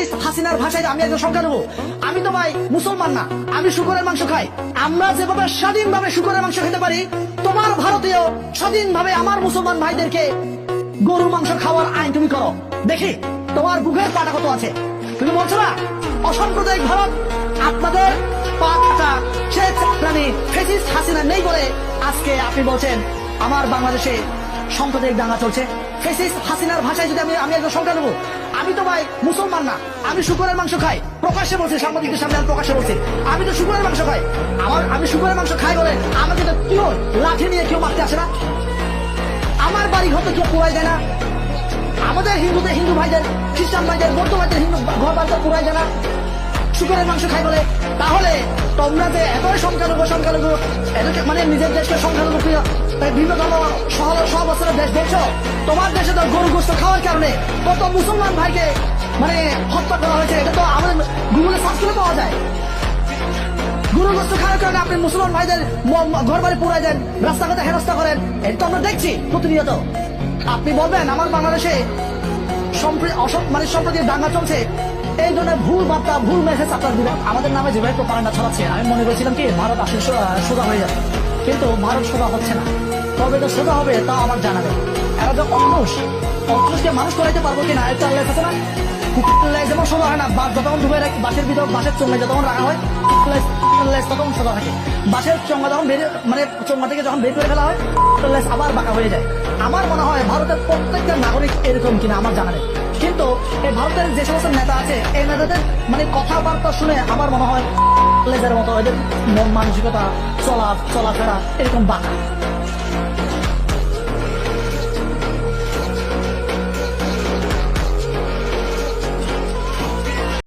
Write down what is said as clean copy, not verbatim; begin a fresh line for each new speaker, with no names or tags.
Fascist হাসিনার ভাষায় আমি একজন সংখ্যালঘু। আমি তো ভাই মুসলমান না, আমি শুকরের মাংস খাই। আমরা যেভাবে স্বাধীনভাবে শুকরের মাংস খেতে পারি, তোমার ভারতীয় স্বাধীনভাবে আমার মুসলমান ভাইদেরকে গরুর মাংস খাওয়ার আইন তুমি করো, দেখি তোমার বুকের পাটা কত আছে। তুমি বলছো না অসাম্প্রদায়িক ভারত, আপনাদের পাটা সে প্রাণী ফ্যাসিস্ট হাসিনা নেই বলে আজকে আপনি বলছেন আমার বাংলাদেশে সাম্প্রদায়িক দাঙ্গা চলছে। ফ্যাসিস্ট হাসিনার ভাষায় যদি আমি একজন সংখ্যালঘু, আমি তো ভাই মুসলমান না, আমি শুকরের মাংস খাই। প্রকাশ্যে বলছি, সাংবাদিকদের সামনে আমি প্রকাশ্যে বলছি আমি তো শুকরের মাংস খাই। আমি শুকরের মাংস খাই বলে আমাকে তো কেউ লাঠি নিয়ে কেউ মারতে আসে না, আমার বাড়ি ঘর তো কেউ পুরাই দেয় না, আমাদের হিন্দু ভাইদের, খ্রিস্টান ভাইদের, বৌদ্ধ ভাইদের হিন্দু ঘর বাড়ি পুরাই দেয় না শুকরের মাংস খাই বলে। তাহলে তোমরা যে এতই সংখ্যালঘু এদেরকে মানে নিজের দেশকে সংখ্যালঘু প্রিয় ভিন্ন ধর্ম সহ বছরের দেশ বলছো, তোমার দেশে তো গরু গোস্ত খাওয়ার কারণে কত মুসলমান ভাইকে মানে হত্যা করা হয়েছে। এটা তো আমাদের গুগলে সার্চ করে পাওয়া যায়। গরু গোস্ত খাওয়ার কারণে আপনি মুসলমান ভাইদের ঘর বাড়ি পুরাই দেন, রাস্তাঘাটে হেনস্থা করেন, এটা তো আমরা দেখছি প্রতিনিয়ত। আপনি বলবেন আমার বাংলাদেশে মানে সম্প্রতি দাঙ্গা চলছে, এই ধরনের ভুল বার্তা ভুল মেসেজ আপনার দিবেন আমাদের নামে যেভাবে প্রপাগান্ডা ছড়াচ্ছে। আমি মনে করেছিলাম কি ভারত আসলে সোজা হয়ে যাবে, কিন্তু ভারত সোজা হচ্ছে না। তবে তো সোজা হবে তাও আমার জানা নেই। এরা যে অমানুষকে মানুষ করাইতে পারবো কিনা একটা আল্লাহ আছে না। কুকুরের যেমন সোজা হয় না, যতক্ষণ ডুবে রাখি বাসের ভিতর, বাসের চোঙে যতক্ষণ রাখা হয় ততক্ষণ সোজা থাকে। বাসের চোঙা যখন মানে চোঙা থেকে যখন বের করে ফেলা হয় আবার বাঁকা হয়ে যায়। আমার মনে হয় ভারতের প্রত্যেকটা নাগরিক এরকম কিনা আমার জানা নেই, কিন্তু এই ভারতের যে সমস্ত নেতা আছে এই নেতাদের মানে কথাবার্তা শুনে আমার মনে হয় লেজের মতো এদের মন মানসিকতা চলাফেরা এরকম বাঁকা।